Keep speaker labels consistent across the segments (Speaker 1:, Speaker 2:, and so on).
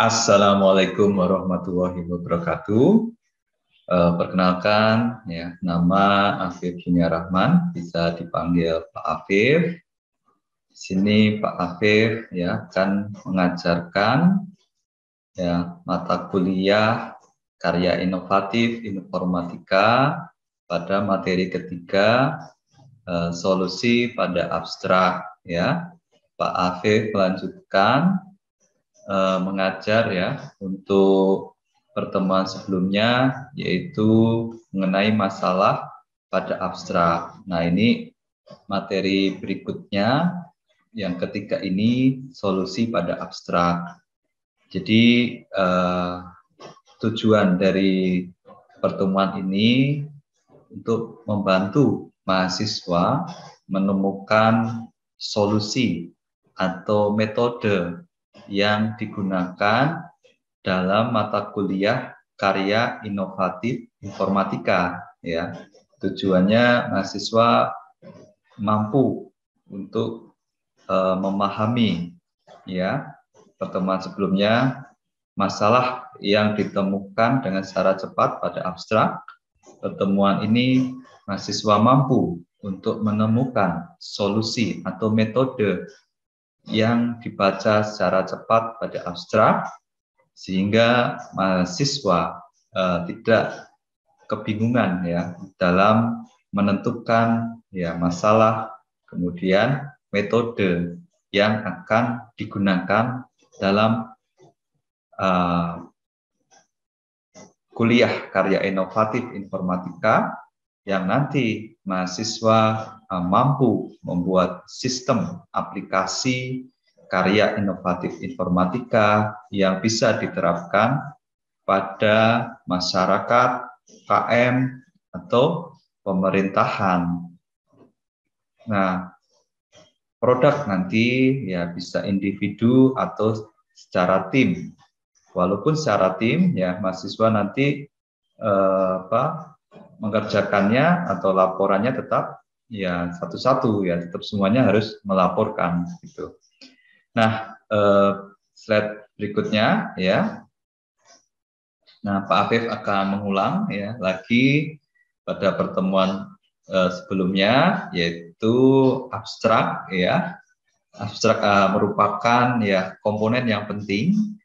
Speaker 1: Assalamualaikum warahmatullahi wabarakatuh. Perkenalkan, ya, nama Afif Dunia Rahman, bisa dipanggil Pak Afif. Di sini Pak Afif ya akan mengajarkan ya mata kuliah karya inovatif informatika pada materi ketiga, solusi pada abstrak. Ya, Pak Afif melanjutkan mengajar ya untuk pertemuan sebelumnya, yaitu mengenai masalah pada abstrak. Nah, ini materi berikutnya yang ketiga ini solusi pada abstrak. Jadi tujuan dari pertemuan ini untuk membantu mahasiswa menemukan solusi atau metode yang digunakan dalam mata kuliah karya inovatif informatika. Ya, tujuannya mahasiswa mampu untuk memahami ya pertemuan sebelumnya masalah yang ditemukan dengan secara cepat pada abstrak. Pertemuan ini mahasiswa mampu untuk menemukan solusi atau metode yang dibaca secara cepat pada abstrak, sehingga mahasiswa tidak kebingungan ya dalam menentukan ya masalah, kemudian metode yang akan digunakan dalam kuliah karya inovatif informatika yang nanti mahasiswa mampu membuat sistem aplikasi karya inovatif informatika yang bisa diterapkan pada masyarakat, KM, atau pemerintahan. Nah, produk nanti ya bisa individu atau secara tim. Walaupun secara tim ya mahasiswa nanti mengerjakannya atau laporannya tetap ya satu-satu ya, tetap semuanya harus melaporkan gitu. Nah, slide berikutnya ya. Nah, Pak Afif akan mengulang ya lagi pada pertemuan sebelumnya, yaitu abstrak ya. Abstrak merupakan ya komponen yang penting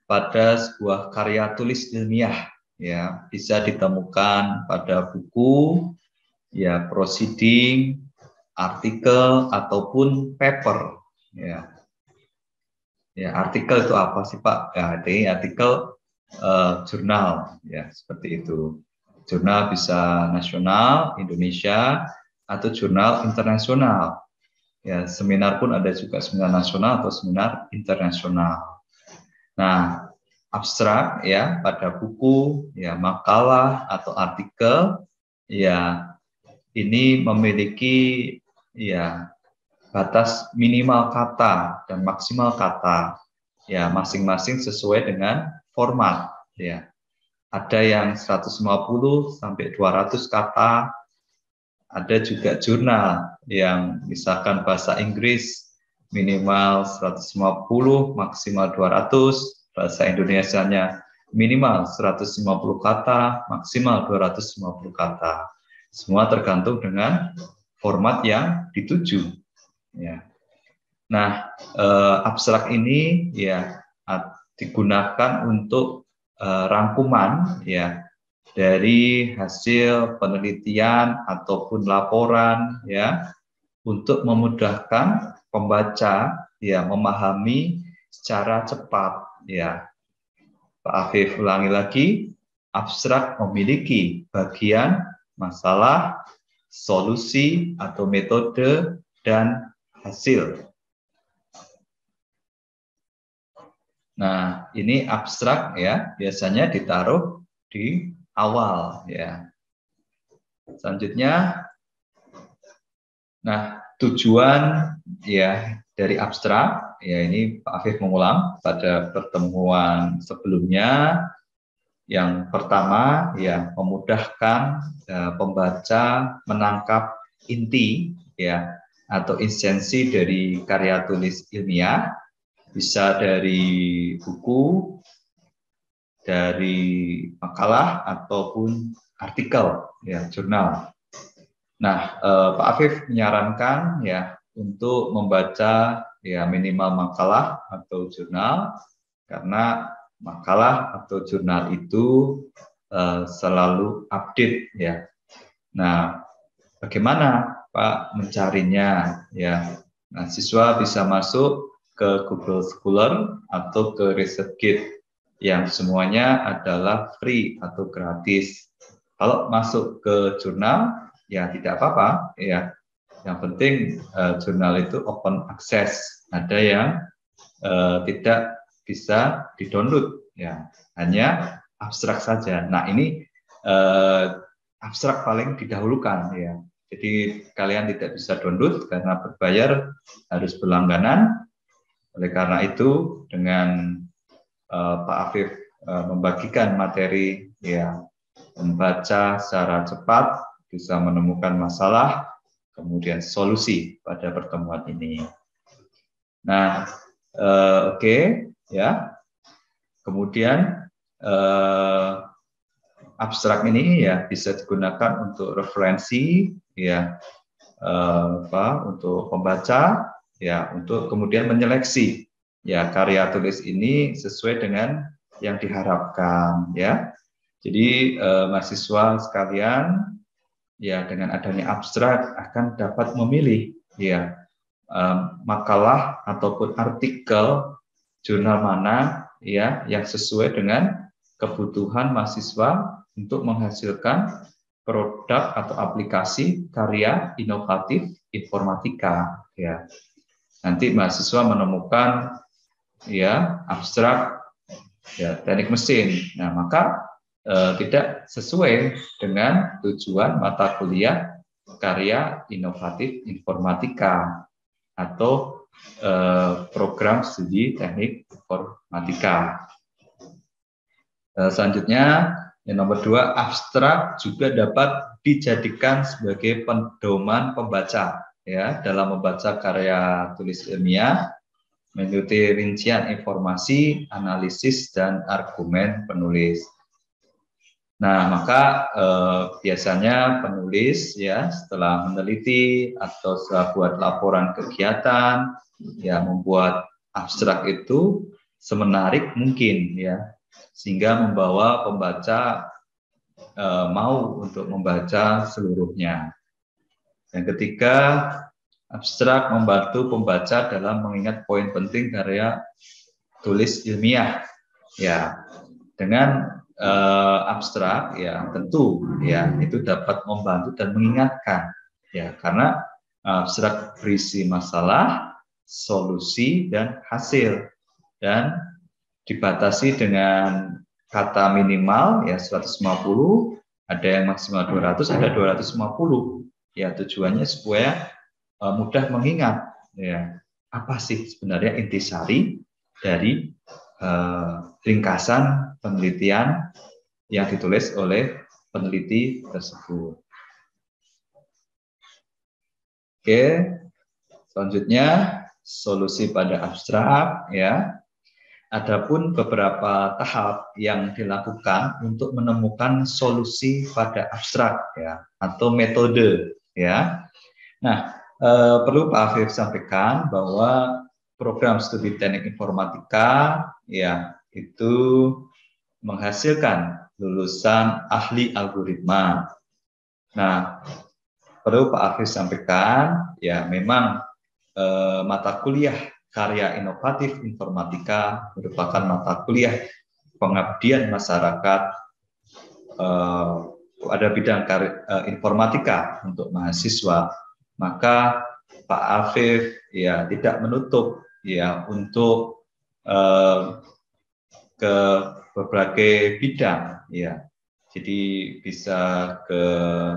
Speaker 1: pada sebuah karya tulis ilmiah ya, bisa ditemukan pada buku ya, proceeding, artikel ataupun paper ya. Ya, artikel itu apa sih Pak? Ya, ini artikel jurnal ya, seperti itu. Jurnal bisa nasional Indonesia atau jurnal internasional. Ya, seminar pun ada juga seminar nasional atau seminar internasional. Nah, abstrak ya pada buku ya, makalah atau artikel ya, ini memiliki ya batas minimal kata dan maksimal kata ya, masing-masing sesuai dengan format ya. Ada yang 150 sampai 200 kata. Ada juga jurnal yang misalkan bahasa Inggris minimal 150, maksimal 200, bahasa Indonesianya minimal 150 kata, maksimal 250 kata. Semua tergantung dengan format yang dituju. Ya. Nah, abstrak ini ya digunakan untuk rangkuman ya dari hasil penelitian ataupun laporan ya, untuk memudahkan pembaca ya memahami secara cepat ya. Pak Afif ulangi lagi, abstrak memiliki bagian masalah, solusi atau metode, dan hasil. Nah, ini abstrak ya, biasanya ditaruh di awal ya. Selanjutnya, nah tujuan ya dari abstrak ya, ini Pak Afif mengulang pada pertemuan sebelumnya. Yang pertama ya, memudahkan pembaca menangkap inti ya atau esensi dari karya tulis ilmiah. bisa dari buku, dari makalah ataupun artikel, ya, jurnal. Nah, Pak Afif menyarankan ya untuk membaca ya minimal makalah atau jurnal, karena makalah atau jurnal itu selalu update ya. Nah, bagaimana Pak mencarinya ya? Nah, siswa bisa masuk ke Google Scholar atau ke ResearchGate yang semuanya adalah free atau gratis. Kalau masuk ke jurnal ya tidak apa-apa ya. Yang penting jurnal itu open access. Ada yang tidak bisa di-download ya, hanya abstrak saja. Nah, ini abstrak paling didahulukan ya. Jadi kalian tidak bisa download karena berbayar, harus berlangganan. Oleh karena itu dengan Pak Afif membagikan materi ya, membaca secara cepat, bisa menemukan masalah, kemudian solusi pada pertemuan ini. Nah, oke, ya. Kemudian abstrak ini ya bisa digunakan untuk referensi, ya, untuk pembaca, ya, untuk kemudian menyeleksi ya karya tulis ini sesuai dengan yang diharapkan, ya. Jadi mahasiswa sekalian ya dengan adanya abstrak akan dapat memilih ya makalah ataupun artikel jurnal mana ya yang sesuai dengan kebutuhan mahasiswa untuk menghasilkan produk atau aplikasi karya inovatif informatika ya. Nanti mahasiswa menemukan ya abstrak ya teknik mesin. Nah, maka tidak sesuai dengan tujuan mata kuliah karya inovatif informatika atau program studi teknik informatika. Selanjutnya, yang nomor 2, abstrak juga dapat dijadikan sebagai pedoman pembaca ya dalam membaca karya tulis ilmiah, mengikuti rincian informasi, analisis dan argumen penulis. Nah, maka biasanya penulis ya setelah meneliti atau setelah buat laporan kegiatan ya membuat abstrak itu semenarik mungkin ya, sehingga membawa pembaca mau untuk membaca seluruhnya. Yang ketiga, abstrak membantu pembaca dalam mengingat poin penting karya tulis ilmiah ya. Dengan abstrak ya tentu ya itu dapat membantu dan mengingatkan ya, karena abstrak berisi masalah, solusi dan hasil, dan dibatasi dengan kata minimal ya 150, ada yang maksimal 200, ada 250 ya. Tujuannya supaya mudah mengingat ya apa sih sebenarnya intisari dari ringkasan penelitian yang ditulis oleh peneliti tersebut. Oke, selanjutnya solusi pada abstrak ya. Adapun beberapa tahap yang dilakukan untuk menemukan solusi pada abstrak ya atau metode ya. Nah, perlu Pak Afif sampaikan bahwa program studi teknik informatika ya itu menghasilkan lulusan ahli algoritma. Nah, perlu Pak Afif sampaikan ya memang mata kuliah karya inovatif informatika merupakan mata kuliah pengabdian masyarakat pada bidang informatika untuk mahasiswa. Maka Pak Afif ya tidak menutup ya untuk ke berbagai bidang ya. Jadi bisa ke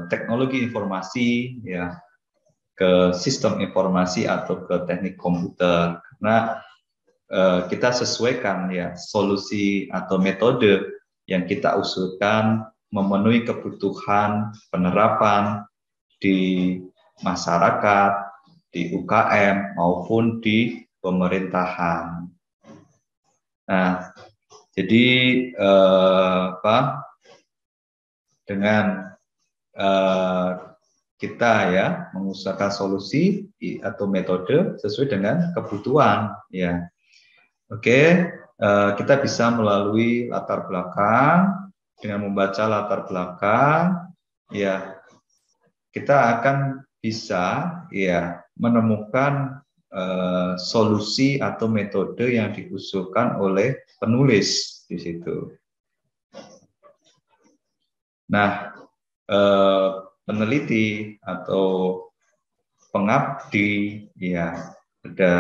Speaker 1: teknologi informasi ya, ke sistem informasi atau ke teknik komputer, karena kita sesuaikan ya solusi atau metode yang kita usulkan memenuhi kebutuhan penerapan di masyarakat, di UKM maupun di pemerintahan. Nah, jadi dengan kita ya mengusahakan solusi atau metode sesuai dengan kebutuhan ya. Oke, kita bisa melalui latar belakang dengan membaca latar belakang ya, kita akan bisa ya menemukan solusi atau metode yang diusulkan oleh penulis di situ. Nah, peneliti atau pengabdi ya pada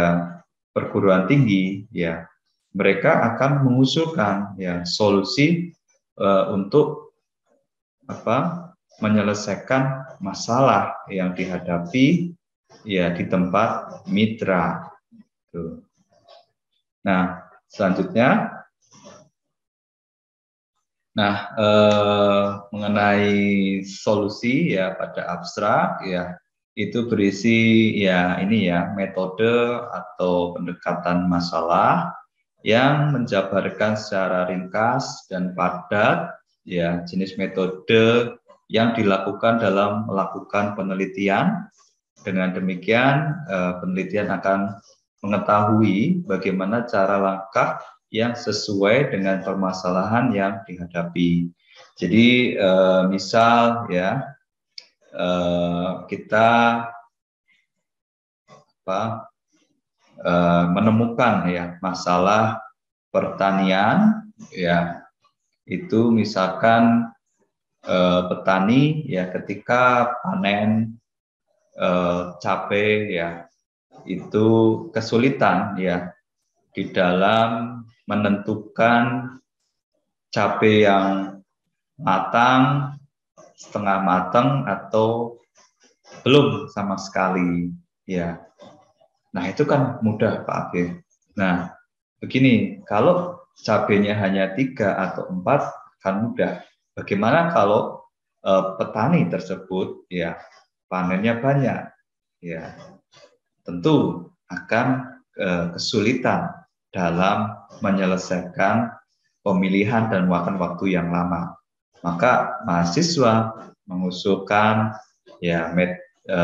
Speaker 1: perguruan tinggi ya, mereka akan mengusulkan ya solusi untuk menyelesaikan masalah yang dihadapi ya di tempat mitra. Tuh. Nah, selanjutnya, mengenai solusi ya pada abstrak ya, itu berisi ya ini ya metode atau pendekatan masalah yang menjabarkan secara ringkas dan padat ya jenis metode yang dilakukan dalam melakukan penelitian. Dengan demikian penelitian akan mengetahui bagaimana cara langkah yang sesuai dengan permasalahan yang dihadapi. Jadi misal ya kita menemukan ya masalah pertanian ya, itu misalkan petani ya ketika panen cabai ya itu kesulitan ya di dalam menentukan cabai yang matang, setengah matang atau belum sama sekali ya. Nah itu kan mudah Pak Afif. Nah begini, kalau cabainya hanya 3 atau 4 kan mudah. Bagaimana kalau petani tersebut ya panennya banyak ya, tentu akan kesulitan dalam menyelesaikan pemilihan dan memakan waktu yang lama. Maka mahasiswa mengusulkan ya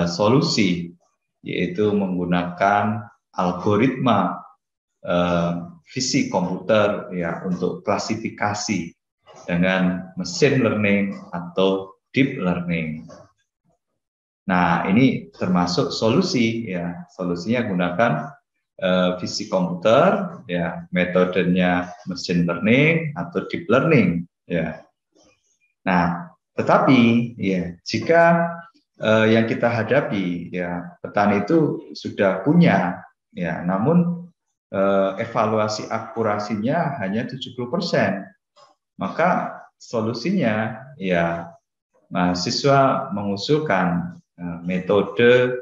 Speaker 1: solusi, yaitu menggunakan algoritma fisik komputer ya untuk klasifikasi dengan machine learning atau deep learning. Nah, ini termasuk solusi ya. Solusinya gunakan fisik komputer ya, metodenya machine learning atau deep learning ya. Nah, tetapi ya jika yang kita hadapi ya petani itu sudah punya ya, namun evaluasi akurasinya hanya 70%. Maka solusinya ya mahasiswa mengusulkan metode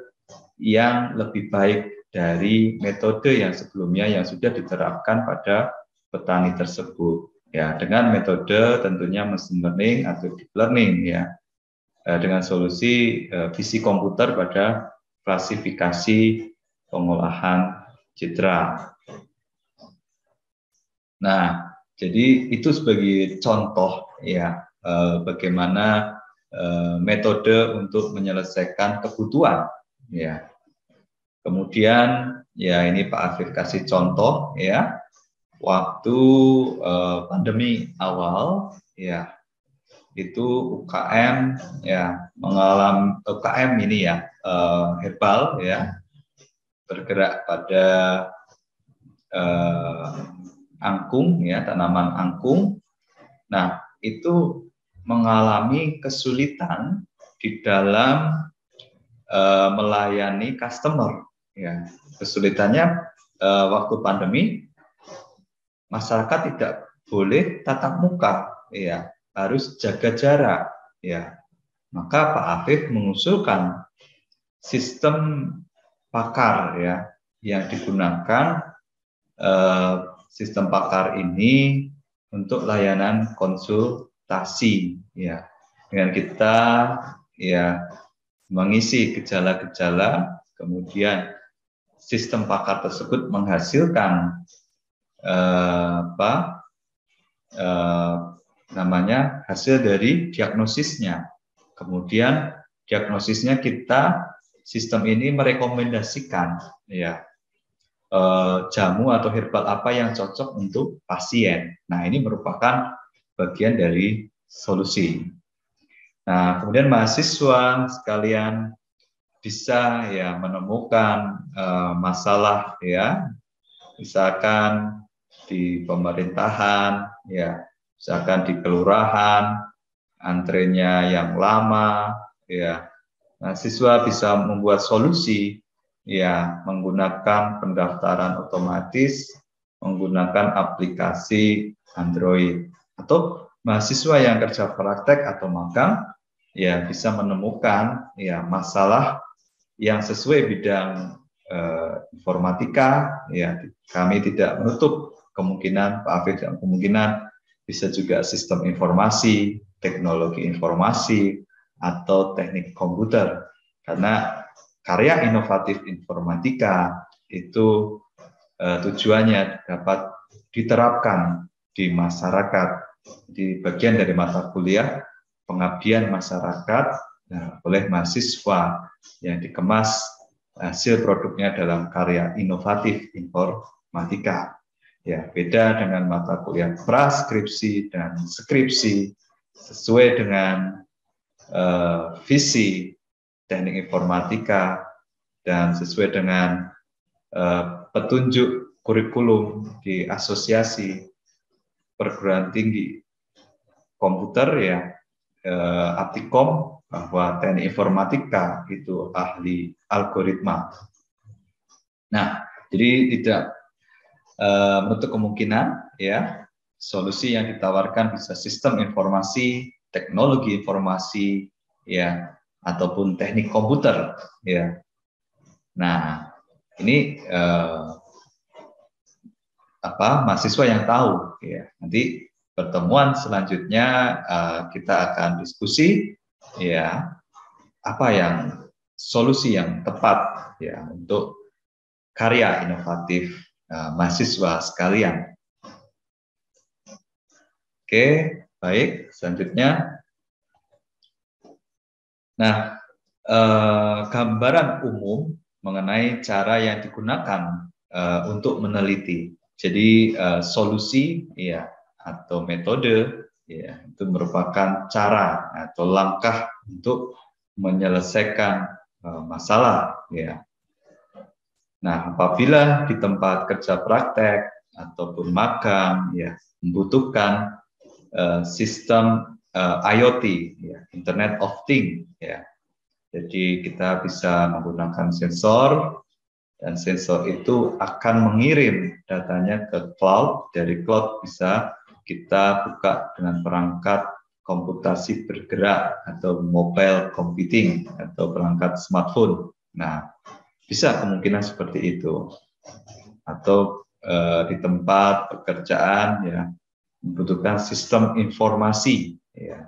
Speaker 1: yang lebih baik dari metode yang sebelumnya yang sudah diterapkan pada petani tersebut ya, dengan metode tentunya machine learning atau deep learning ya, dengan solusi fisik komputer pada klasifikasi pengolahan citra. Nah, jadi itu sebagai contoh ya bagaimana metode untuk menyelesaikan kebutuhan ya. Kemudian ya ini Pak Afif kasih contoh ya, waktu pandemi awal ya itu UKM ya mengalami UKM ini ya herbal ya, bergerak pada angkung ya, tanaman angkung. Nah itu mengalami kesulitan di dalam melayani customer ya. Kesulitannya waktu pandemi masyarakat tidak boleh tatap muka ya, harus jaga jarak ya. Maka Pak Afif mengusulkan sistem pakar ya yang digunakan sistem pakar ini untuk layanan konsultasi ya, dengan kita ya mengisi gejala-gejala, kemudian sistem pakar tersebut menghasilkan namanya hasil dari diagnosisnya. Kemudian diagnosisnya sistem ini merekomendasikan ya jamu atau herbal apa yang cocok untuk pasien. Nah, ini merupakan bagian dari solusi. Nah, kemudian mahasiswa sekalian bisa ya menemukan masalah ya, misalkan di pemerintahan ya, misalkan di kelurahan antrenya yang lama ya. Mahasiswa bisa membuat solusi ya menggunakan pendaftaran otomatis, menggunakan aplikasi Android, atau mahasiswa yang kerja praktek atau magang ya bisa menemukan ya masalah yang sesuai bidang informatika ya. Kami tidak menutup kemungkinan, Pak Afif, kemungkinan bisa juga sistem informasi, teknologi informasi, atau teknik komputer, karena karya inovatif informatika itu tujuannya dapat diterapkan di masyarakat, di bagian dari mata kuliah pengabdian masyarakat oleh mahasiswa yang dikemas hasil produknya dalam karya inovatif informatika. Ya, beda dengan mata kuliah praskripsi dan skripsi sesuai dengan visi teknik informatika dan sesuai dengan petunjuk kurikulum di asosiasi perguruan tinggi komputer ya, Aptikom, bahwa teknik informatika itu ahli algoritma. Nah, jadi tidak menutup kemungkinan ya solusi yang ditawarkan bisa sistem informasi, teknologi informasi ya, ataupun teknik komputer ya. Nah, ini mahasiswa yang tahu ya. Nanti pertemuan selanjutnya kita akan diskusi ya apa yang solusi yang tepat ya untuk karya inovatif mahasiswa sekalian. Oke, baik, selanjutnya. Nah, gambaran umum mengenai cara yang digunakan untuk meneliti. Jadi solusi ya atau metode ya itu merupakan cara atau langkah untuk menyelesaikan masalah ya. Nah, apabila di tempat kerja praktek ataupun magang ya membutuhkan sistem IoT ya, Internet of Things ya. Jadi kita bisa menggunakan sensor dan sensor itu akan mengirim datanya ke cloud. Dari cloud bisa kita buka dengan perangkat komputasi bergerak atau mobile computing atau perangkat smartphone. Nah, bisa kemungkinan seperti itu. Atau di tempat pekerjaan ya membutuhkan sistem informasi ya,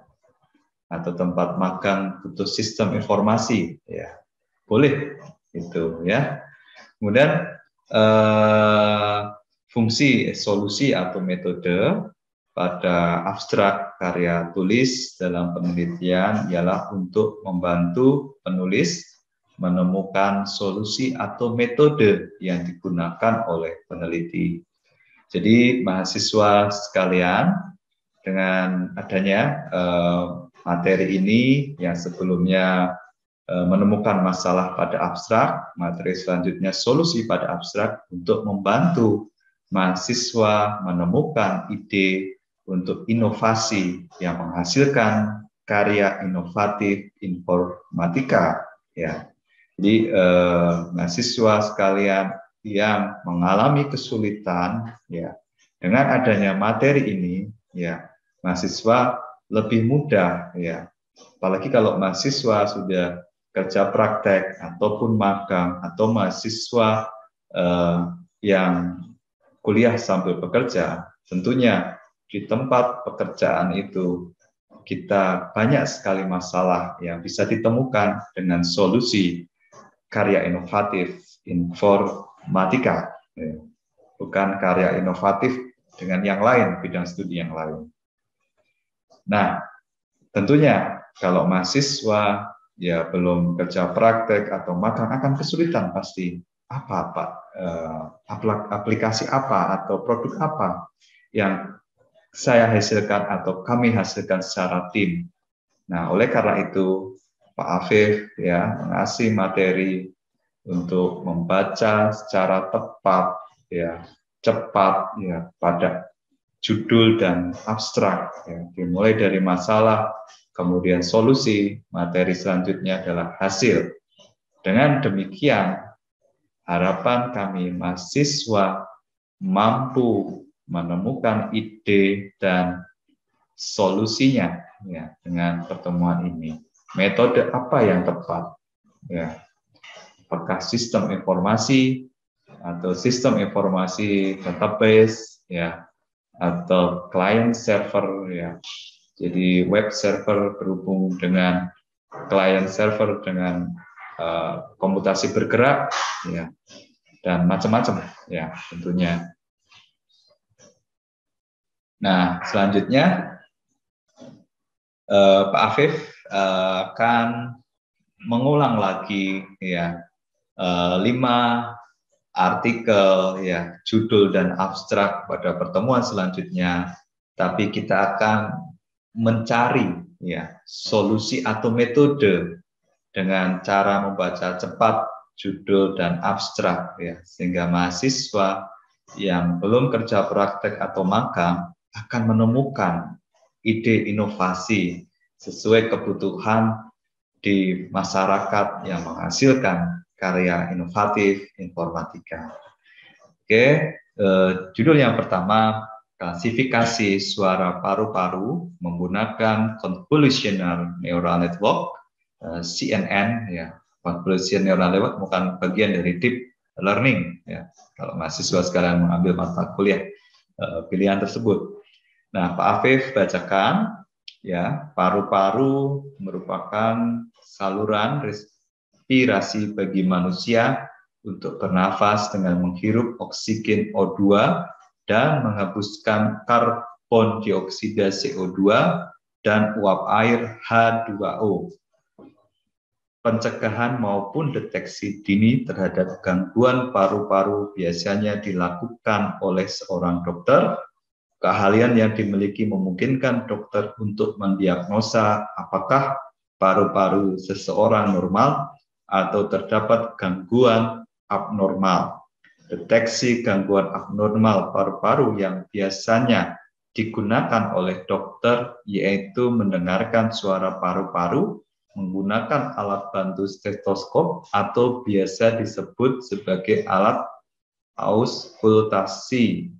Speaker 1: atau tempat magang butuh sistem informasi ya, boleh itu ya. Kemudian fungsi solusi atau metode pada abstrak karya tulis dalam penelitian ialah untuk membantu penulis menemukan solusi atau metode yang digunakan oleh peneliti. Jadi mahasiswa sekalian, dengan adanya materi ini yang sebelumnya menemukan masalah pada abstrak, materi selanjutnya solusi pada abstrak untuk membantu mahasiswa menemukan ide untuk inovasi yang menghasilkan karya inovatif informatika ya. Jadi mahasiswa sekalian yang mengalami kesulitan ya dengan adanya materi ini ya mahasiswa lebih mudah ya, apalagi kalau mahasiswa sudah kerja praktek ataupun magang atau mahasiswa yang kuliah sambil bekerja, tentunya di tempat pekerjaan itu kita banyak sekali masalah yang bisa ditemukan dengan solusi karya inovatif informatika. bukan karya inovatif dengan yang lain, bidang studi yang lain. Nah, tentunya kalau mahasiswa ya belum kerja praktek atau magang akan kesulitan pasti aplikasi apa atau produk apa yang saya hasilkan atau kami hasilkan secara tim. Nah, oleh karena itu Pak Afif ya mengasih materi untuk membaca secara tepat ya, cepat ya pada judul dan abstrak ya. Dimulai dari masalah, kemudian solusi, materi selanjutnya adalah hasil. Dengan demikian, harapan kami mahasiswa mampu menemukan ide dan solusinya ya dengan pertemuan ini. Metode apa yang tepat? Ya, apakah sistem informasi atau sistem informasi database ya, atau client server ya. Jadi web server berhubung dengan client server dengan komputasi bergerak ya, dan macam-macam ya tentunya. Nah, selanjutnya Pak Afif akan mengulang lagi ya 5 artikel ya judul dan abstrak pada pertemuan selanjutnya, tapi kita akan mencari ya solusi atau metode dengan cara membaca cepat judul dan abstrak ya, sehingga mahasiswa yang belum kerja praktek atau magang akan menemukan ide inovasi sesuai kebutuhan di masyarakat yang menghasilkan karya inovatif informatika. Oke, judul yang pertama, klasifikasi suara paru-paru menggunakan convolutional neural network, CNN ya. Convolutional neural network bukan bagian dari deep learning ya. Kalau mahasiswa sekalian mengambil mata kuliah pilihan tersebut. Nah, Pak Afif bacakan ya, paru-paru merupakan saluran respirasi bagi manusia untuk bernafas dengan menghirup oksigen O2 dan menghembuskan karbon dioksida CO2 dan uap air H2O. Pencegahan maupun deteksi dini terhadap gangguan paru-paru biasanya dilakukan oleh seorang dokter. Keahlian yang dimiliki memungkinkan dokter untuk mendiagnosa apakah paru-paru seseorang normal atau terdapat gangguan abnormal. Deteksi gangguan abnormal paru-paru yang biasanya digunakan oleh dokter yaitu mendengarkan suara paru-paru menggunakan alat bantu stetoskop atau biasa disebut sebagai alat auskultasi.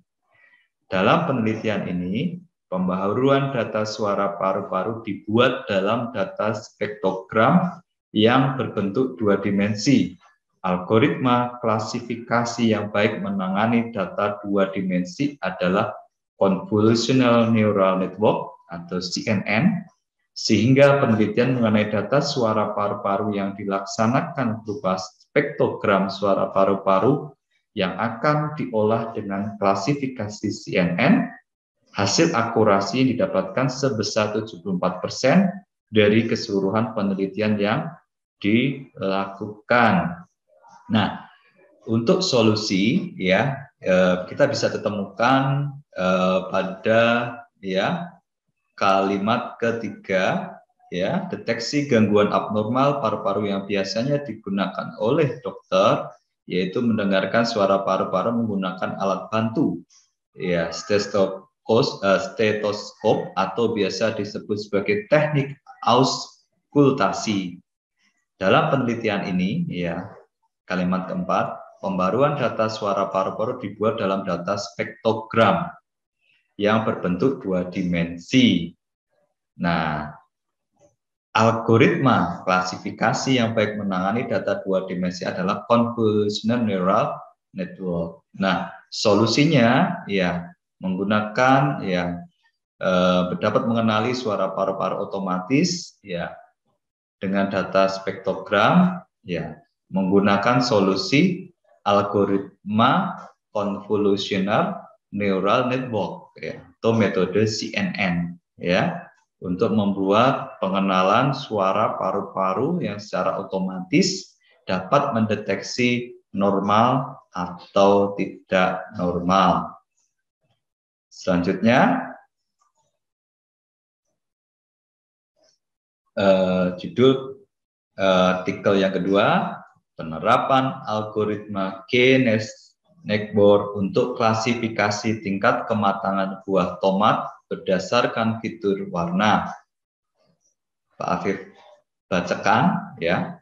Speaker 1: Dalam penelitian ini, pembaharuan data suara paru-paru dibuat dalam data spektrogram yang berbentuk 2 dimensi. Algoritma klasifikasi yang baik menangani data 2 dimensi adalah Convolutional Neural Network atau CNN, sehingga penelitian mengenai data suara paru-paru yang dilaksanakan berupa spektrogram suara paru-paru yang akan diolah dengan klasifikasi CNN, hasil akurasi didapatkan sebesar 74% dari keseluruhan penelitian yang dilakukan. Nah, untuk solusi ya kita bisa ditemukan pada ya kalimat ketiga ya, deteksi gangguan abnormal paru-paru yang biasanya digunakan oleh dokter yaitu mendengarkan suara paru-paru menggunakan alat bantu ya stetoskop atau biasa disebut sebagai teknik auskultasi. Dalam penelitian ini ya, kalimat keempat, pembaruan data suara paru-paru dibuat dalam data spektrogram yang berbentuk 2 dimensi. Nah, algoritma klasifikasi yang baik menangani data 2 dimensi adalah Convolutional Neural Network. Nah, solusinya ya menggunakan ya dapat mengenali suara paru-paru otomatis ya dengan data spektrogram ya menggunakan solusi algoritma convolutional neural network, ya, atau metode CNN, ya, untuk membuat pengenalan suara paru-paru yang secara otomatis dapat mendeteksi normal atau tidak normal. Selanjutnya, judul artikel yang kedua, penerapan algoritma K-Neckboard untuk klasifikasi tingkat kematangan buah tomat berdasarkan fitur warna. Pak Afif bacakan, ya.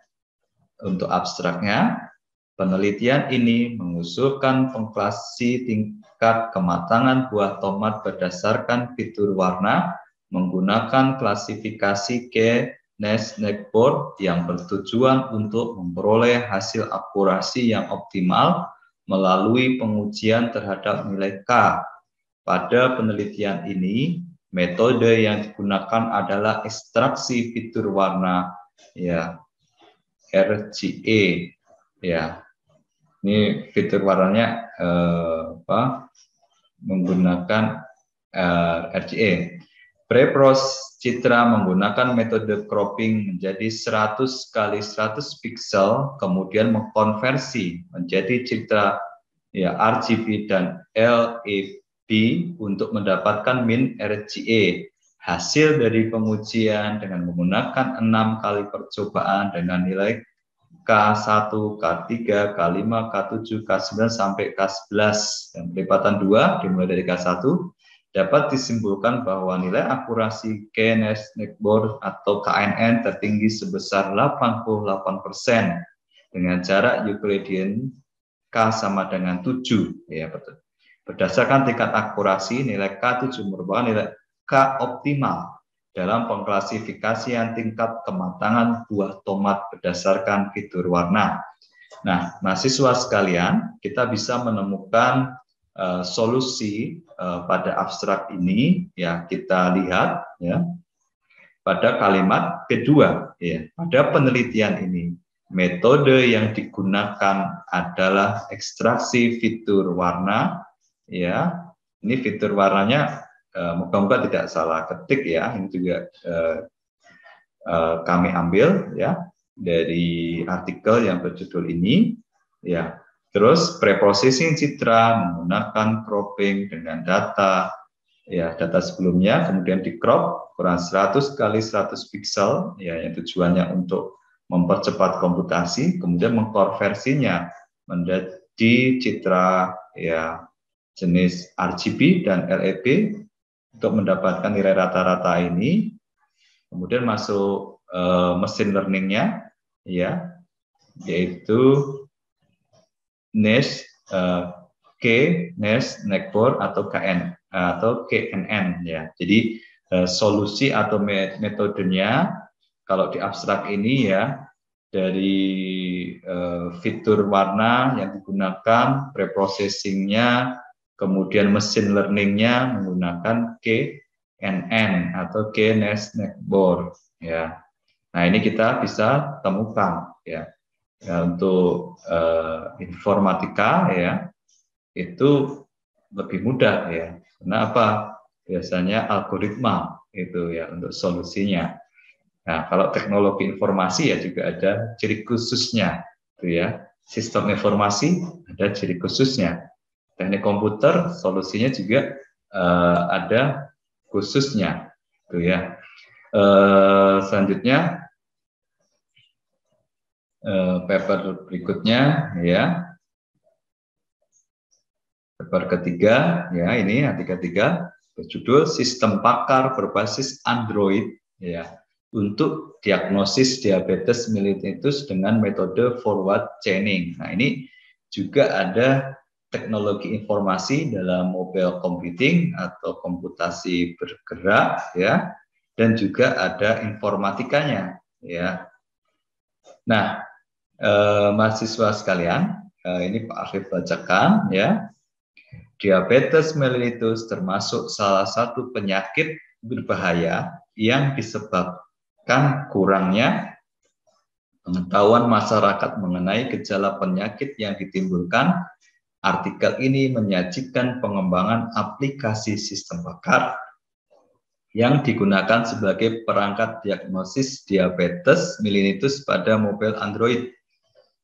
Speaker 1: Untuk abstraknya, penelitian ini mengusulkan pengklasi tingkat kematangan buah tomat berdasarkan fitur warna menggunakan klasifikasi K-Neckboard yang bertujuan untuk memperoleh hasil akurasi yang optimal melalui pengujian terhadap nilai K. Pada penelitian ini, metode yang digunakan adalah ekstraksi fitur warna, ya, RGE, ya. Ini fitur warnanya menggunakan RGE. Prepros Citra menggunakan metode cropping menjadi 100 kali 100 pixel, kemudian mengkonversi menjadi citra, ya, RGB dan LED untuk mendapatkan min RGE. Hasil dari pengujian dengan menggunakan 6 kali percobaan dengan nilai K1, K3, K5, K7, K9 sampai K11 dan pelipatan 2 dimulai dari K1, dapat disimpulkan bahwa nilai akurasi K-Neckboard atau KNN tertinggi sebesar 88% dengan jarak Euclidean K sama dengan 7, ya, betul. Berdasarkan tingkat akurasi, nilai K7 merupakan nilai K optimal dalam pengklasifikasian tingkat kematangan buah tomat berdasarkan fitur warna. Nah, mahasiswa sekalian, kita bisa menemukan solusi pada abstrak ini, ya, kita lihat, ya, pada kalimat kedua, ya, pada penelitian ini metode yang digunakan adalah ekstraksi fitur warna, ya. Ini fitur warnanya moga-moga tidak salah ketik, ya. Ini juga kami ambil, ya, dari artikel yang berjudul ini, ya. Terus preprocessing citra menggunakan cropping dengan data, ya, data sebelumnya, kemudian di crop ukuran 100 kali 100 pixel, ya, yang tujuannya untuk mempercepat komputasi, kemudian mengkonversinya menjadi citra, ya, jenis RGB dan LED untuk mendapatkan nilai rata-rata ini. Kemudian masuk mesin learningnya, ya, yaitu K-Neckboard atau KN atau KNN, ya. Jadi solusi atau metodenya kalau di abstrak ini, ya, dari fitur warna yang digunakan, preprocessingnya, kemudian mesin learningnya menggunakan KNN atau K-Neckboard, ya. Nah, ini kita bisa temukan, ya. Ya, untuk informatika, ya, itu lebih mudah, ya. Kenapa? Biasanya algoritma itu, ya, untuk solusinya. Nah, kalau teknologi informasi, ya, juga ada ciri khususnya, itu, ya. Sistem informasi ada ciri khususnya. Teknik komputer solusinya juga ada khususnya, itu, ya. Selanjutnya paper berikutnya, ya, paper ketiga, ya, ini artikel 3 berjudul sistem pakar berbasis Android, ya, untuk diagnosis diabetes mellitus dengan metode forward chaining. Nah, ini juga ada teknologi informasi dalam mobile computing atau komputasi bergerak, ya, dan juga ada informatikanya, ya. Nah, mahasiswa sekalian, ini Pak Afif bacakan, ya. Diabetes mellitus termasuk salah satu penyakit berbahaya yang disebabkan kurangnya pengetahuan masyarakat mengenai gejala penyakit yang ditimbulkan artikel ini menyajikan pengembangan aplikasi sistem pakar yang digunakan sebagai perangkat diagnosis diabetes mellitus pada mobil Android.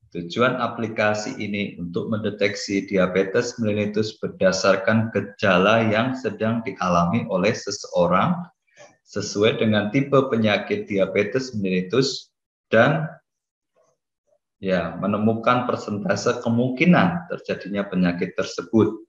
Speaker 1: Tujuan aplikasi ini untuk mendeteksi diabetes mellitus berdasarkan gejala yang sedang dialami oleh seseorang sesuai dengan tipe penyakit diabetes mellitus dan menemukan persentase kemungkinan terjadinya penyakit tersebut.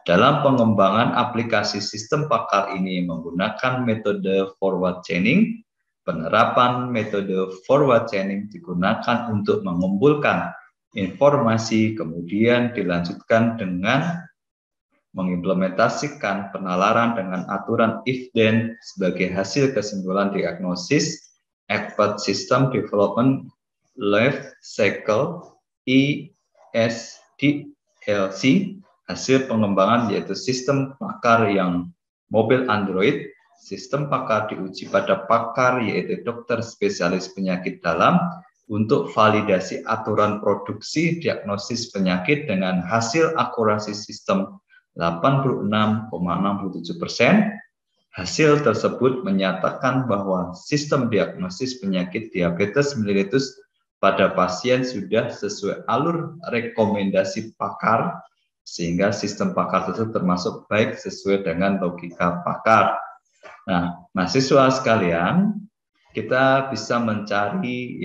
Speaker 1: Dalam pengembangan aplikasi sistem pakar ini menggunakan metode forward chaining. Penerapan metode forward chaining digunakan untuk mengumpulkan informasi, kemudian dilanjutkan dengan mengimplementasikan penalaran dengan aturan if-then sebagai hasil kesimpulan diagnosis Expert System Development Life Cycle ESDLC. Hasil pengembangan yaitu sistem pakar yang mobil Android. Sistem pakar diuji pada pakar yaitu dokter spesialis penyakit dalam untuk validasi aturan produksi diagnosis penyakit dengan hasil akurasi sistem 86,67%. Hasil tersebut menyatakan bahwa sistem diagnosis penyakit diabetes mellitus pada pasien sudah sesuai alur rekomendasi pakar, sehingga sistem pakar tersebut termasuk baik sesuai dengan logika pakar. Nah, mahasiswa sekalian, kita bisa mencari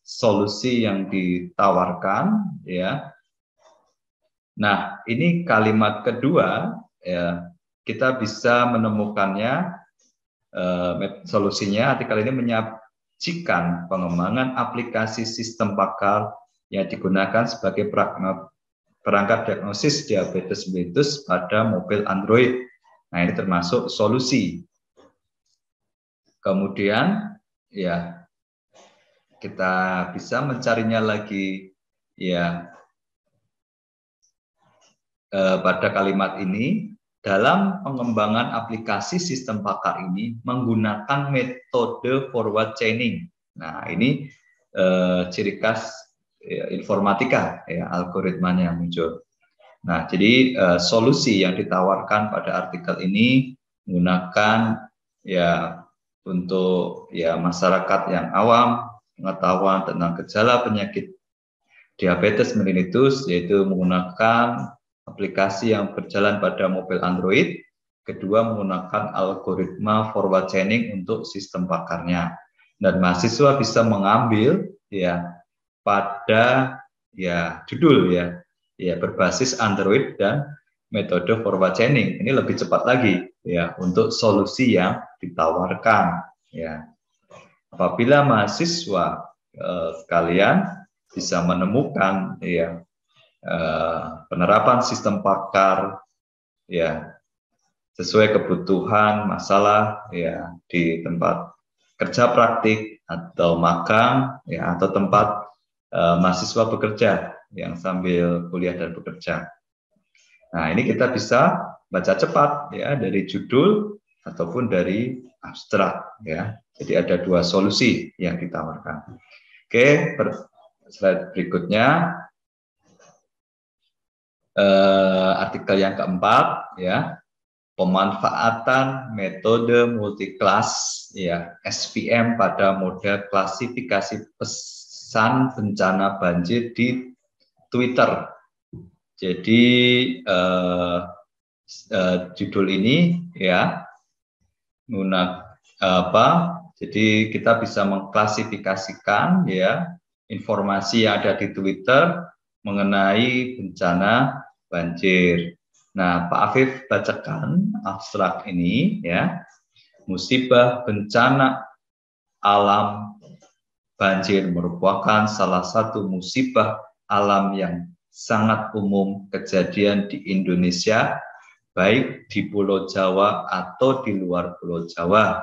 Speaker 1: solusi yang ditawarkan ya. Nah, ini kalimat kedua kita bisa menemukannya solusinya. Artikel ini menyajikan pengembangan aplikasi sistem pakar yang digunakan sebagai perangkat diagnosis diabetes mellitus pada mobil Android. Nah, ini termasuk solusi. Kemudian kita bisa mencarinya lagi pada kalimat ini. Dalam pengembangan aplikasi sistem pakar ini menggunakan metode forward chaining. Nah, ini ciri khas informatika algoritmanya yang muncul. Nah, jadi solusi yang ditawarkan pada artikel ini menggunakan untuk masyarakat yang awam pengetahuan tentang gejala penyakit diabetes mellitus, yaitu menggunakan aplikasi yang berjalan pada mobil Android. Kedua, menggunakan algoritma forward chaining untuk sistem pakarnya. Dan mahasiswa bisa mengambil pada judul berbasis Android dan metode forward chaining. Ini lebih cepat lagi untuk solusi yang ditawarkan. Apabila mahasiswa sekalian bisa menemukan penerapan sistem pakar sesuai kebutuhan masalah di tempat kerja praktik atau magang atau tempat mahasiswa bekerja yang sambil kuliah dan bekerja. Nah, ini kita bisa baca cepat dari judul ataupun dari abstrak Jadi ada dua solusi yang ditawarkan. Oke, slide berikutnya. Artikel yang keempat pemanfaatan metode multiclass SVM pada model klasifikasi pesan bencana banjir di Twitter. Jadi judul ini jadi kita bisa mengklasifikasikan informasi yang ada di Twitter mengenai bencana banjir. Nah, Pak Afif bacakan abstrak ini musibah bencana alam banjir merupakan salah satu musibah alam yang sangat umum kejadian di Indonesia, baik di Pulau Jawa atau di luar Pulau Jawa.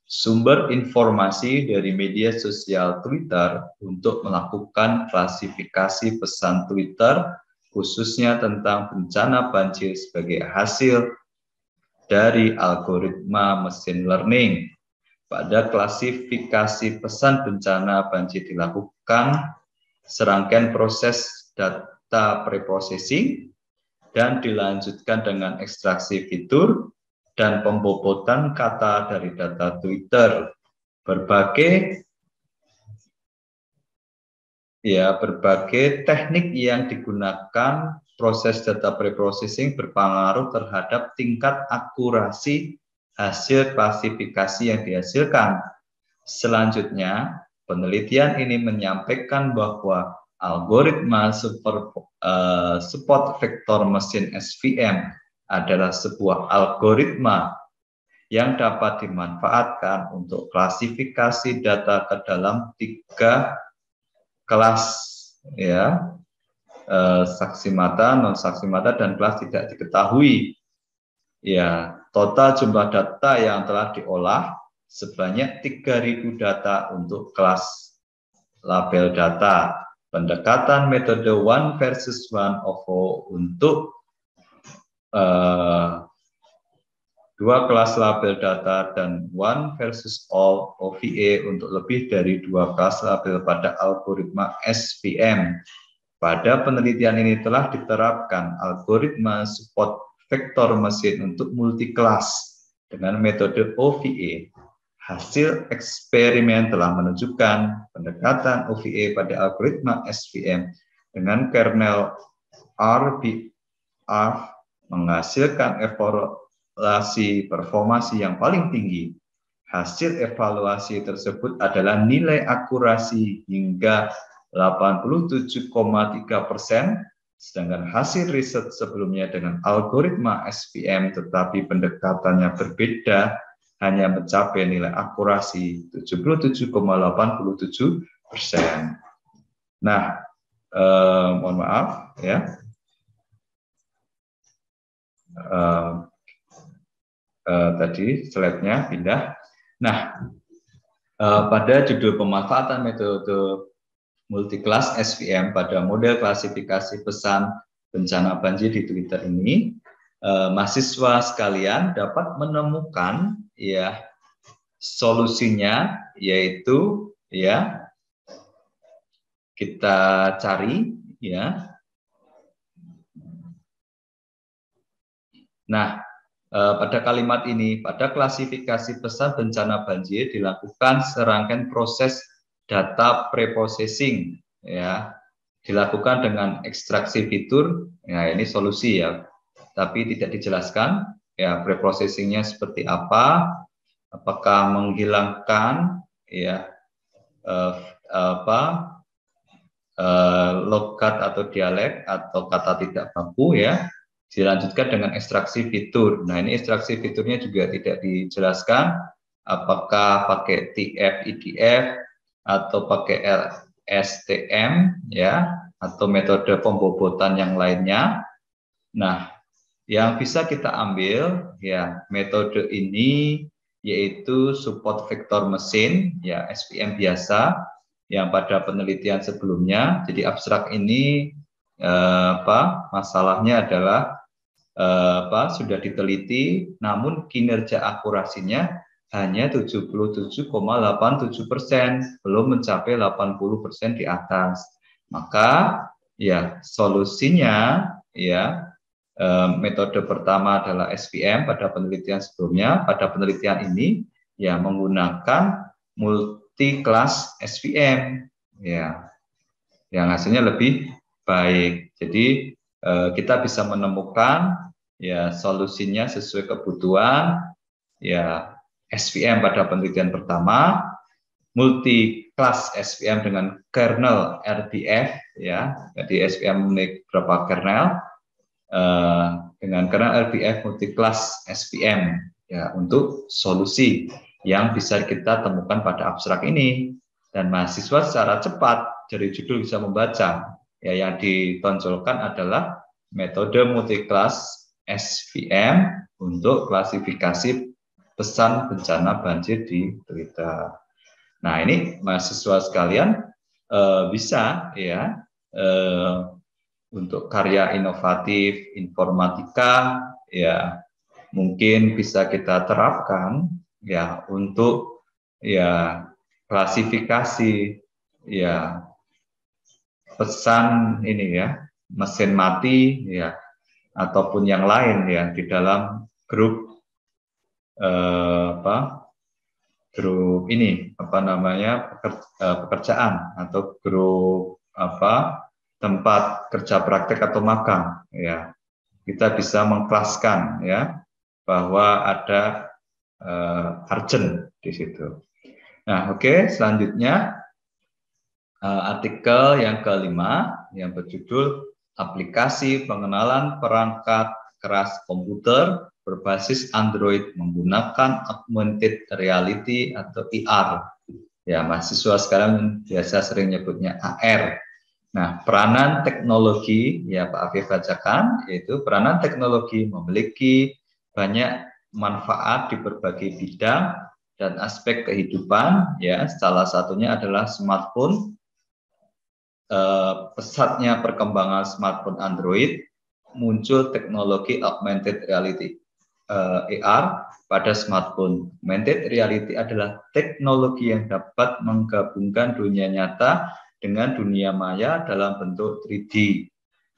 Speaker 1: Sumber informasi dari media sosial Twitter untuk melakukan klasifikasi pesan Twitter khususnya tentang bencana banjir sebagai hasil dari algoritma mesin learning. Pada klasifikasi pesan bencana banjir dilakukan serangkaian proses data preprocessing dan dilanjutkan dengan ekstraksi fitur dan pembobotan kata dari data Twitter. Berbagai teknik yang digunakan proses data preprocessing berpengaruh terhadap tingkat akurasi hasil klasifikasi yang dihasilkan. Selanjutnya, penelitian ini menyampaikan bahwa algoritma support vektor mesin SVM adalah sebuah algoritma yang dapat dimanfaatkan untuk klasifikasi data ke dalam 3 kelas, ya, saksi mata, non saksi mata, dan kelas tidak diketahui. Ya, total jumlah data yang telah diolah sebanyak 3.000 data untuk kelas label data. Pendekatan metode one versus one OVO untuk 2 kelas label data dan one versus all OVA untuk lebih dari 2 kelas label pada algoritma SVM. Pada penelitian ini telah diterapkan algoritma support vektor mesin untuk multi-kelas dengan metode OVA. Hasil eksperimen telah menunjukkan pendekatan OVA pada algoritma SVM dengan kernel RBR menghasilkan evaluasi performasi yang paling tinggi. Hasil evaluasi tersebut adalah nilai akurasi hingga 87,3%, sedangkan hasil riset sebelumnya dengan algoritma SVM tetapi pendekatannya berbeda hanya mencapai nilai akurasi 77,87%. Nah, mohon maaf ya. Tadi slide-nya pindah. Nah, pada judul pemanfaatan metode multi-kelas SVM pada model klasifikasi pesan bencana banjir di Twitter ini, mahasiswa sekalian dapat menemukan ya solusinya, yaitu ya kita cari ya. Nah, pada kalimat ini, pada klasifikasi pesan bencana banjir dilakukan serangkaian proses data preprocessing, ya, dilakukan dengan ekstraksi fitur. Ya, ini solusi ya, tapi tidak dijelaskan ya preprocessingnya seperti apa, apakah menghilangkan ya logat atau dialek atau kata tidak baku ya. Dilanjutkan dengan ekstraksi fitur. Nah, ini ekstraksi fiturnya juga tidak dijelaskan apakah pakai TF, IDF atau pakai LSTM ya, atau metode pembobotan yang lainnya. Nah, yang bisa kita ambil ya metode ini yaitu support vektor mesin ya, SVM biasa yang pada penelitian sebelumnya. Jadi abstrak ini masalahnya adalah sudah diteliti, namun kinerja akurasinya hanya 77,87%, belum mencapai 80% di atas. Maka ya solusinya ya metode pertama adalah SVM pada penelitian sebelumnya. Pada penelitian ini ya menggunakan multi-kelas SVM ya, yang hasilnya lebih baik. Jadi kita bisa menemukan ya solusinya sesuai kebutuhan ya SVM pada penelitian pertama, multi kelas SVM dengan kernel RBF ya, jadi SVM memiliki beberapa kernel dengan kernel RBF multi kelas SVM ya untuk solusi yang bisa kita temukan pada abstrak ini. Dan mahasiswa secara cepat dari judul bisa membaca ya, yang ditonjolkan adalah metode multi-kelas SVM untuk klasifikasi pesan bencana banjir di Twitter. Nah, ini mahasiswa sekalian bisa ya untuk karya inovatif informatika ya mungkin bisa kita terapkan ya untuk ya klasifikasi ya pesan ini ya mesin mati ya, ataupun yang lain ya di dalam grup grup ini pekerjaan atau grup tempat kerja praktek atau magang ya. Kita bisa mengkelaskan ya bahwa ada urgent di situ. Nah, oke, selanjutnya artikel yang kelima yang berjudul aplikasi pengenalan perangkat keras komputer berbasis Android menggunakan augmented reality atau AR. Ya, mahasiswa sekarang biasa sering nyebutnya AR. Nah, peranan teknologi, ya Pak Afif bacakan, yaitu peranan teknologi memiliki banyak manfaat di berbagai bidang dan aspek kehidupan. Ya, salah satunya adalah smartphone. Pesatnya perkembangan smartphone Android, muncul teknologi augmented reality AR pada smartphone. Augmented reality adalah teknologi yang dapat menggabungkan dunia nyata dengan dunia maya dalam bentuk 3D.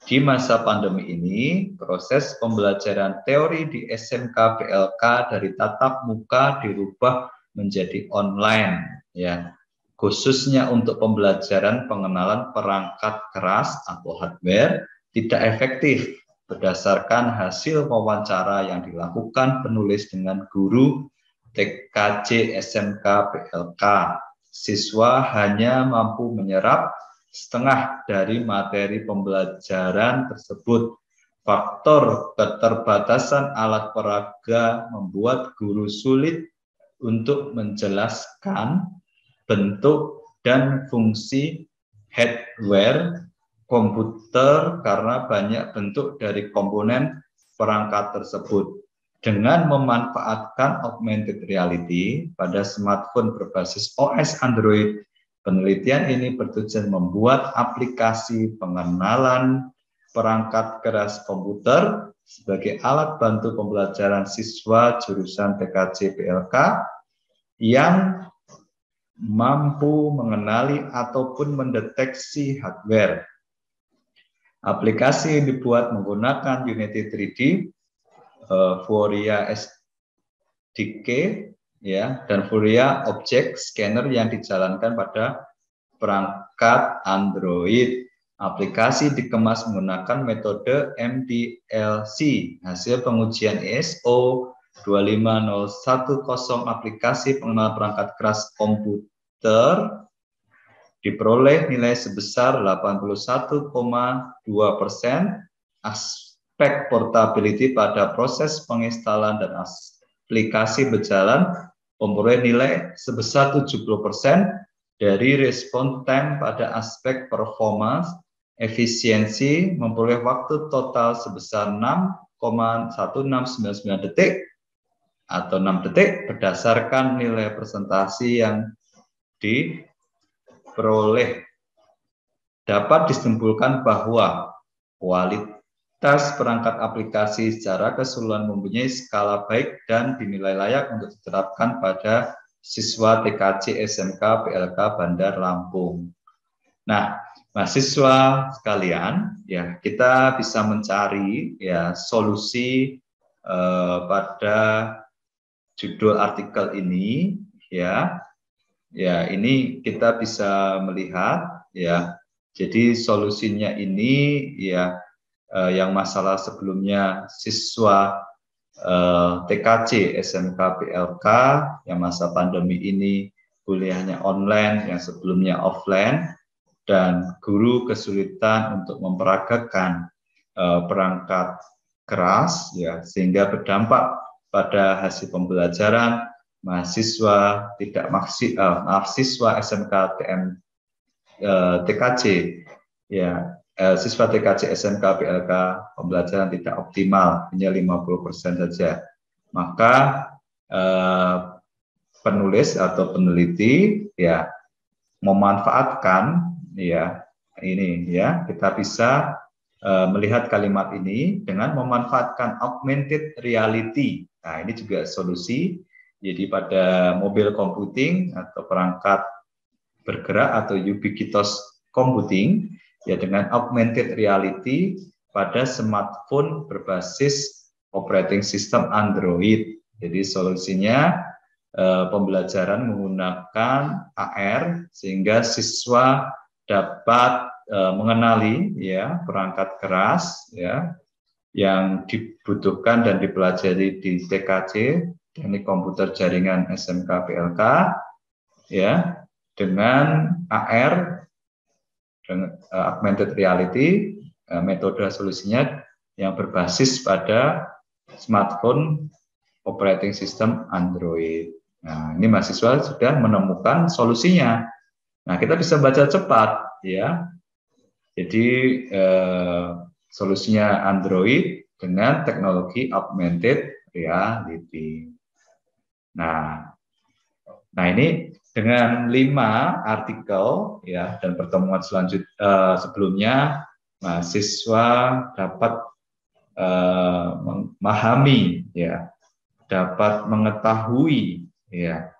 Speaker 1: Di masa pandemi ini, proses pembelajaran teori di SMK PLK dari tatap muka dirubah menjadi online, ya. Khususnya untuk pembelajaran pengenalan perangkat keras atau hardware tidak efektif berdasarkan hasil wawancara yang dilakukan penulis dengan guru TKJ SMK PLK. Siswa hanya mampu menyerap setengah dari materi pembelajaran tersebut. Faktor keterbatasan alat peraga membuat guru sulit untuk menjelaskan bentuk dan fungsi hardware komputer karena banyak bentuk dari komponen perangkat tersebut. Dengan memanfaatkan augmented reality pada smartphone berbasis OS Android, penelitian ini bertujuan membuat aplikasi pengenalan perangkat keras komputer sebagai alat bantu pembelajaran siswa jurusan TKJ PLK yang mampu mengenali ataupun mendeteksi hardware. Aplikasi yang dibuat menggunakan Unity 3D, Fourier SDK, ya, dan Fourier Object Scanner yang dijalankan pada perangkat Android. Aplikasi dikemas menggunakan metode MDLC, hasil pengujian ISO 25010 aplikasi pengenalan perangkat keras komputer diperoleh nilai sebesar 81,2%. Aspek portability pada proses penginstalan dan aplikasi berjalan memperoleh nilai sebesar 70%. Dari respon time pada aspek performance, efisiensi memperoleh waktu total sebesar 6,1699 detik atau 6 detik berdasarkan nilai presentasi yang diperoleh. Dapat disimpulkan bahwa kualitas perangkat aplikasi secara keseluruhan mempunyai skala baik dan dinilai layak untuk diterapkan pada siswa TKJ SMK PLK Bandar Lampung. Nah, mahasiswa sekalian, ya kita bisa mencari ya solusi pada judul artikel ini, ya. Ya, ini kita bisa melihat, ya. Jadi solusinya ini, ya, yang masalah sebelumnya siswa TKJ SMK PLK yang masa pandemi ini kuliahnya online yang sebelumnya offline dan guru kesulitan untuk memperagakan perangkat keras ya sehingga berdampak pada hasil pembelajaran mahasiswa siswa SMK TKJ ya. Siswa TKJ SMK PLK pembelajaran tidak optimal, hanya 50% saja. Maka penulis atau peneliti ya memanfaatkan ya ini ya kita bisa melihat kalimat ini dengan memanfaatkan augmented reality. Nah, ini juga solusi. Jadi pada mobil computing atau perangkat bergerak atau ubiquitous computing ya dengan augmented reality pada smartphone berbasis operating system Android. Jadi solusinya pembelajaran menggunakan AR sehingga siswa dapat mengenali ya perangkat keras ya yang dibutuhkan dan dipelajari di TKJ, Teknik Komputer Jaringan SMK PLK ya, dengan AR, dengan augmented reality, metode solusinya yang berbasis pada smartphone operating system Android. Nah, ini mahasiswa sudah menemukan solusinya. Nah, kita bisa baca cepat ya. Jadi solusinya Android dengan teknologi augmented reality. Nah ini dengan 5 artikel ya dan pertemuan sebelumnya mahasiswa dapat memahami ya, dapat mengetahui ya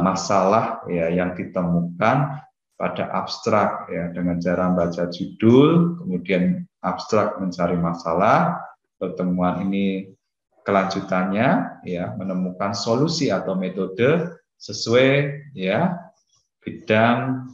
Speaker 1: masalah ya yang ditemukan pada abstrak ya dengan cara membaca judul, kemudian abstrak mencari masalah. Pertemuan ini kelanjutannya ya menemukan solusi atau metode sesuai ya bidang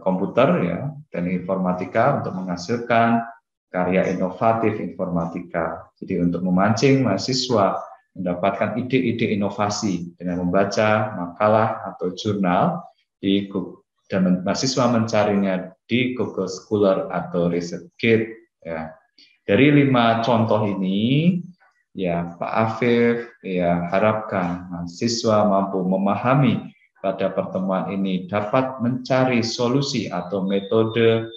Speaker 1: komputer ya dan informatika untuk menghasilkan karya inovatif informatika. Jadi untuk memancing mahasiswa mendapatkan ide-ide inovasi dengan membaca makalah atau jurnal di Google, dan mahasiswa mencarinya di Google Scholar atau ResearchGate. Ya. Dari 5 contoh ini, ya Pak Afif ya harapkan mahasiswa mampu memahami pada pertemuan ini dapat mencari solusi atau metode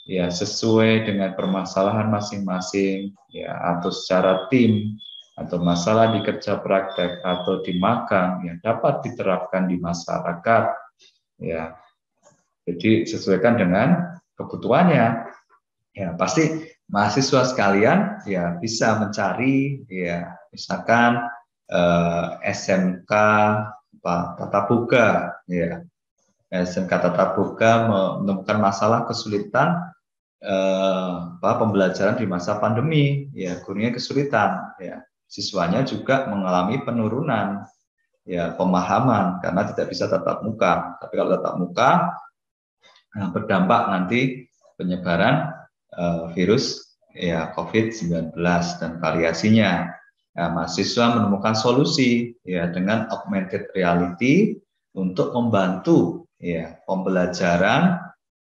Speaker 1: ya sesuai dengan permasalahan masing-masing ya atau secara tim atau masalah di kerja praktek atau di magang yang dapat diterapkan di masyarakat ya. Jadi sesuaikan dengan kebutuhannya. Ya, pasti mahasiswa sekalian ya bisa mencari ya misalkan SMK Tatap Muka ya. SMK Tatap Muka menemukan masalah kesulitan pembelajaran di masa pandemi ya, gurunya kesulitan ya. Siswanya juga mengalami penurunan ya pemahaman karena tidak bisa tatap muka. Tapi kalau tatap muka berdampak nanti penyebaran virus ya COVID-19 dan variasinya. Nah, mahasiswa menemukan solusi ya dengan augmented reality untuk membantu ya pembelajaran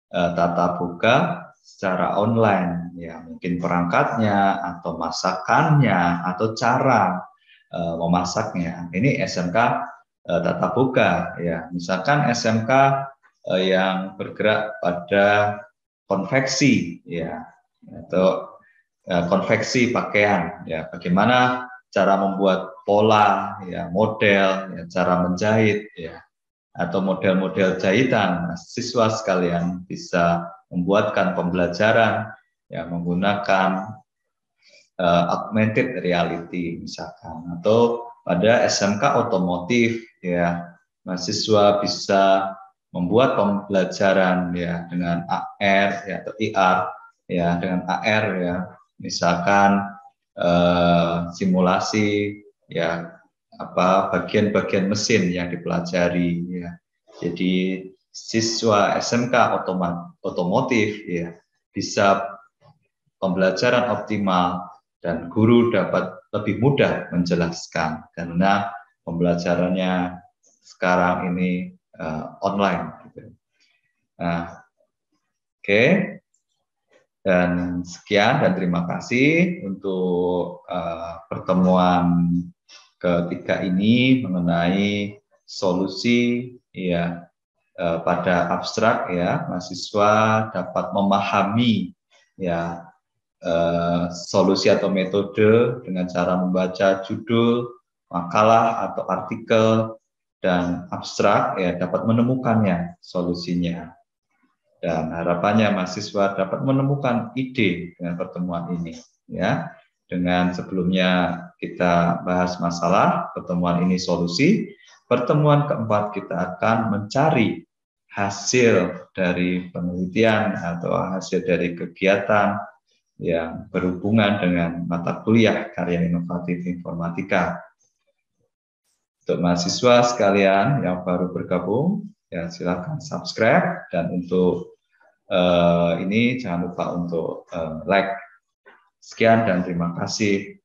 Speaker 1: tatap muka secara online ya, mungkin perangkatnya atau masakannya atau cara memasaknya. Ini SMK tatap muka ya. Misalkan SMK yang bergerak pada konveksi ya atau konveksi pakaian ya, bagaimana cara membuat pola ya, model ya, cara menjahit ya atau model-model jahitan. Nah, siswa sekalian bisa membuatkan pembelajaran ya menggunakan augmented reality misalkan, atau pada SMK otomotif ya mahasiswa bisa membuat pembelajaran ya dengan AR ya atau IR ya, dengan AR ya misalkan simulasi ya apa bagian-bagian mesin yang dipelajari ya. Jadi siswa SMK otomotif ya bisa pembelajaran optimal dan guru dapat lebih mudah menjelaskan karena pembelajarannya sekarang ini online. Gitu. Nah, oke. Dan sekian dan terima kasih untuk pertemuan ketiga ini mengenai solusi ya pada abstrak ya, mahasiswa dapat memahami ya solusi atau metode dengan cara membaca judul makalah atau artikel dan abstrak ya dapat menemukannya solusinya. Dan harapannya mahasiswa dapat menemukan ide dengan pertemuan ini ya. Dengan sebelumnya kita bahas masalah, pertemuan ini solusi. Pertemuan keempat kita akan mencari hasil dari penelitian atau hasil dari kegiatan yang berhubungan dengan mata kuliah karya inovatif informatika. Untuk mahasiswa sekalian yang baru bergabung, ya silakan subscribe, dan untuk ini jangan lupa untuk like. Sekian dan terima kasih.